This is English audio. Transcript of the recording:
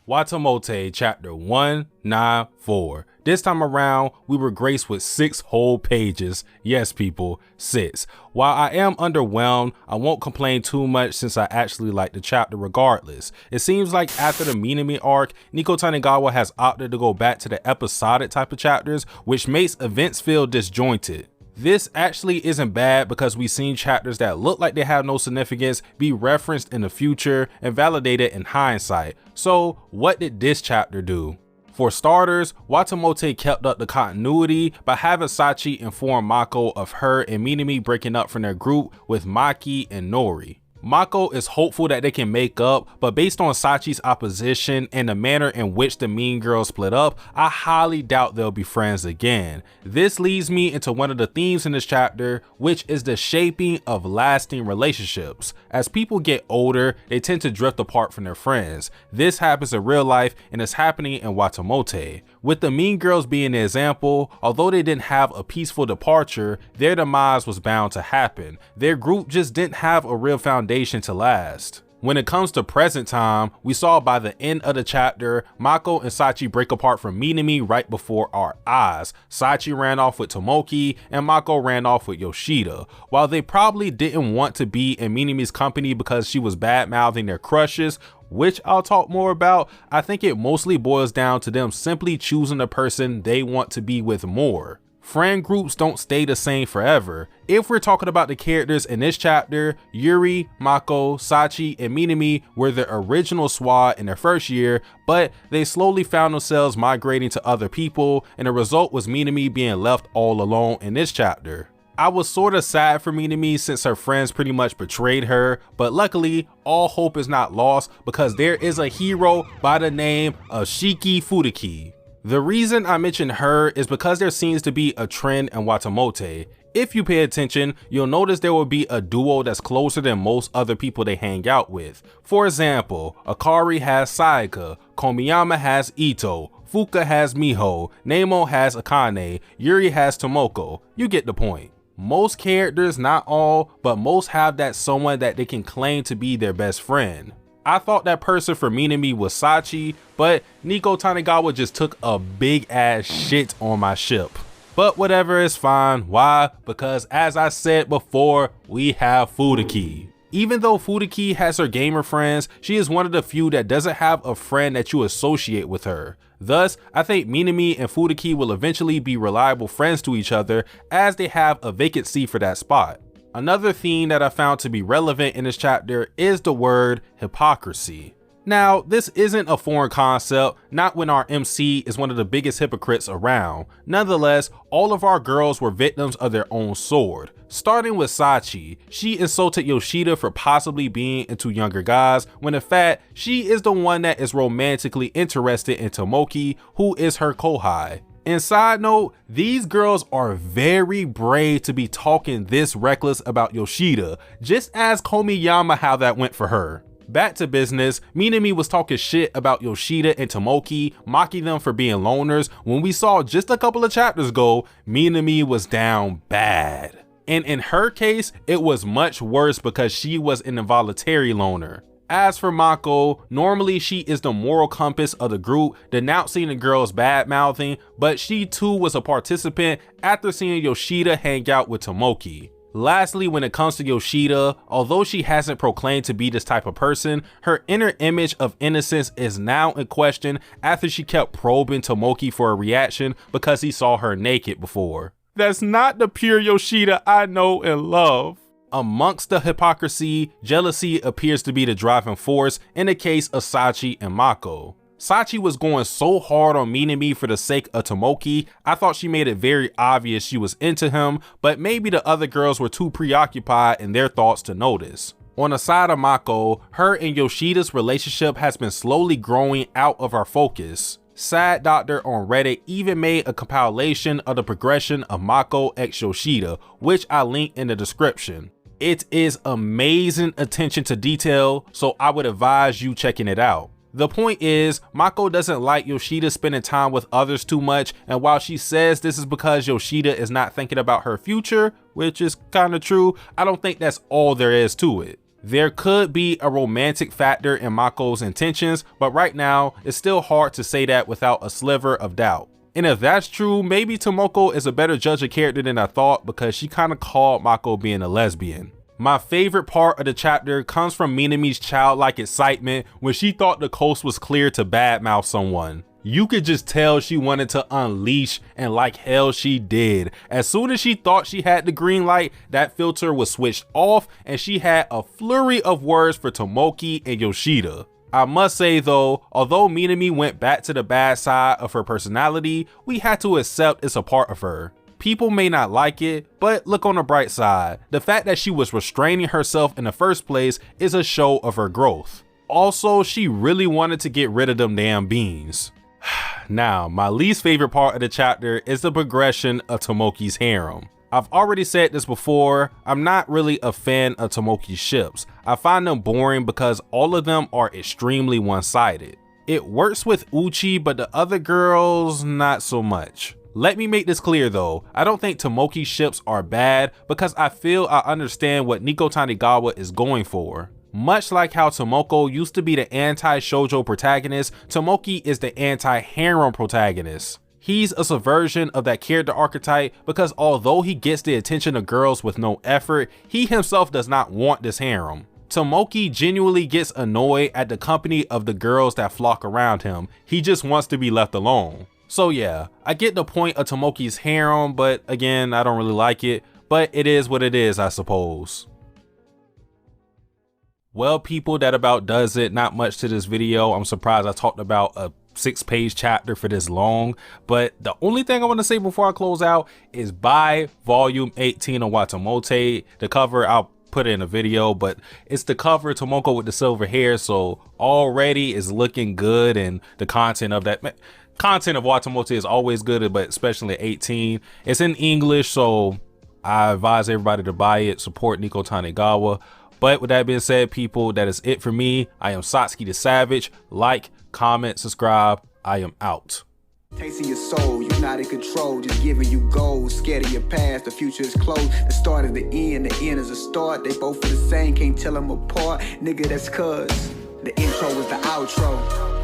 WataMote Chapter 194. This time around, we were graced with 6 whole pages. Yes, people, 6. While I am underwhelmed, I won't complain too much since I actually like the chapter regardless. It seems like after the Minami arc, Nico Tanegawa has opted to go back to the episodic type of chapters, which makes events feel disjointed. This actually isn't bad because we've seen chapters that look like they have no significance be referenced in the future and validated in hindsight. So what did this chapter do? For starters, WataMote kept up the continuity by having Sachi inform Mako of her and Minami breaking up from their group with Maki and Nori. Mako is hopeful that they can make up, but based on Sachi's opposition and the manner in which the mean girls split up, I highly doubt they'll be friends again. This leads me into one of the themes in this chapter, which is the shaping of lasting relationships. As people get older, they tend to drift apart from their friends. This happens in real life and is happening in WataMote. With the mean girls being the example, although they didn't have a peaceful departure, their demise was bound to happen. Their group just didn't have a real foundation to last. When it comes to present time, we saw by the end of the chapter, Mako and Sachi break apart from Minami right before our eyes. Sachi ran off with Tomoki and Mako ran off with Yoshida. While they probably didn't want to be in Minami's company because she was bad-mouthing their crushes, which I'll talk more about, I think it mostly boils down to them simply choosing the person they want to be with more. Friend groups don't stay the same forever. If we're talking about the characters in this chapter, Yuri, Mako, Sachi, and Minami were the original squad in their first year, but they slowly found themselves migrating to other people, and the result was Minami being left all alone in this chapter. I was sort of sad for Minami since her friends pretty much betrayed her, but luckily, all hope is not lost because there is a hero by the name of Shiki Furuki. The reason I mention her is because there seems to be a trend in WataMote. If you pay attention, you'll notice there will be a duo that's closer than most other people they hang out with. For example, Akari has Sayaka, Komiyama has Ito, Fuka has Miho, Nemo has Akane, Yuri has Tomoko. You get the point. Most characters, not all, but most have that someone that they can claim to be their best friend. I thought that person for Minami was Sachi, but Nico Tanegawa just took a big ass shit on my ship. But whatever is fine. Why? Because as I said before, we have Furuki. Even though Furuki has her gamer friends, she is one of the few that doesn't have a friend that you associate with her. Thus, I think Minami and Furuki will eventually be reliable friends to each other as they have a vacancy for that spot. Another theme that I found to be relevant in this chapter is the word hypocrisy. Now, this isn't a foreign concept, not when our MC is one of the biggest hypocrites around. Nonetheless, all of our girls were victims of their own sword. Starting with Sachi, she insulted Yoshida for possibly being into younger guys, when in fact, she is the one that is romantically interested in Tomoki, who is her kohai. And side note, these girls are very brave to be talking this reckless about Yoshida. Just ask Komiyama how that went for her. Back to business, Minami was talking shit about Yoshida and Tomoki, mocking them for being loners, when we saw just a couple of chapters ago, Minami was down bad. And in her case, it was much worse because she was an involuntary loner. As for Mako, normally she is the moral compass of the group, denouncing the girls' bad-mouthing, but she too was a participant after seeing Yoshida hang out with Tomoki. Lastly, when it comes to Yoshida, although she hasn't proclaimed to be this type of person, her inner image of innocence is now in question after she kept probing Tomoki for a reaction because he saw her naked before. That's not the pure Yoshida I know and love. Amongst the hypocrisy, jealousy appears to be the driving force in the case of Sachi and Mako. Sachi was going so hard on Minami for the sake of Tomoki, I thought she made it very obvious she was into him, but maybe the other girls were too preoccupied in their thoughts to notice. On the side of Mako, her and Yoshida's relationship has been slowly growing out of our focus. SadDoctor on Reddit even made a compilation of the progression of Mako x Yoshida, which I linked in the description. It is amazing attention to detail, so I would advise you checking it out. The point is, Mako doesn't like Yoshida spending time with others too much, and while she says this is because Yoshida is not thinking about her future, which is kinda true, I don't think that's all there is to it. There could be a romantic factor in Mako's intentions, but right now, it's still hard to say that without a sliver of doubt. And if that's true, maybe Tomoko is a better judge of character than I thought because she kind of called Mako being a lesbian. My favorite part of the chapter comes from Minami's childlike excitement when she thought the coast was clear to badmouth someone. You could just tell she wanted to unleash, and like hell she did. As soon as she thought she had the green light, that filter was switched off and she had a flurry of words for Tomoki and Yoshida. I must say though, although Minami went back to the bad side of her personality, we had to accept it's a part of her. People may not like it, but look on the bright side. The fact that she was restraining herself in the first place is a show of her growth. Also, she really wanted to get rid of them damn beans. Now, my least favorite part of the chapter is the progression of Tomoki's harem. I've already said this before, I'm not really a fan of Tomoki's ships. I find them boring because all of them are extremely one-sided. It works with Uchi, but the other girls, not so much. Let me make this clear though, I don't think Tomoki's ships are bad because I feel I understand what Nico Tanigawa is going for. Much like how Tomoko used to be the anti-shoujo protagonist, Tomoki is the anti-harem protagonist. He's a subversion of that character archetype because although he gets the attention of girls with no effort, he himself does not want this harem. Tomoki genuinely gets annoyed at the company of the girls that flock around him. He just wants to be left alone. So yeah, I get the point of Tomoki's harem, but again, I don't really like it. But it is what it is, I suppose. Well, people, that about does it. Not much to this video. I'm surprised I talked about a 6-page chapter for this long, but the only thing I want to say before I close out is buy volume 18 of WataMote. The cover I'll put it in a video, but it's the cover Tomoko with the silver hair, so already is looking good, and the content of WataMote is always good, but especially 18. It's in English, so I advise everybody to buy it. Support Nico Tanigawa. But with that being said, people, that is it for me. I am Satsuki the Savage. Like, comment, subscribe. I am out. Tasting your soul, you're not in control, just giving you goals. Scared of your past, the future is closed. The start is the end is a start. They both are the same, can't tell them apart. Nigga, that's cuz the intro was the outro.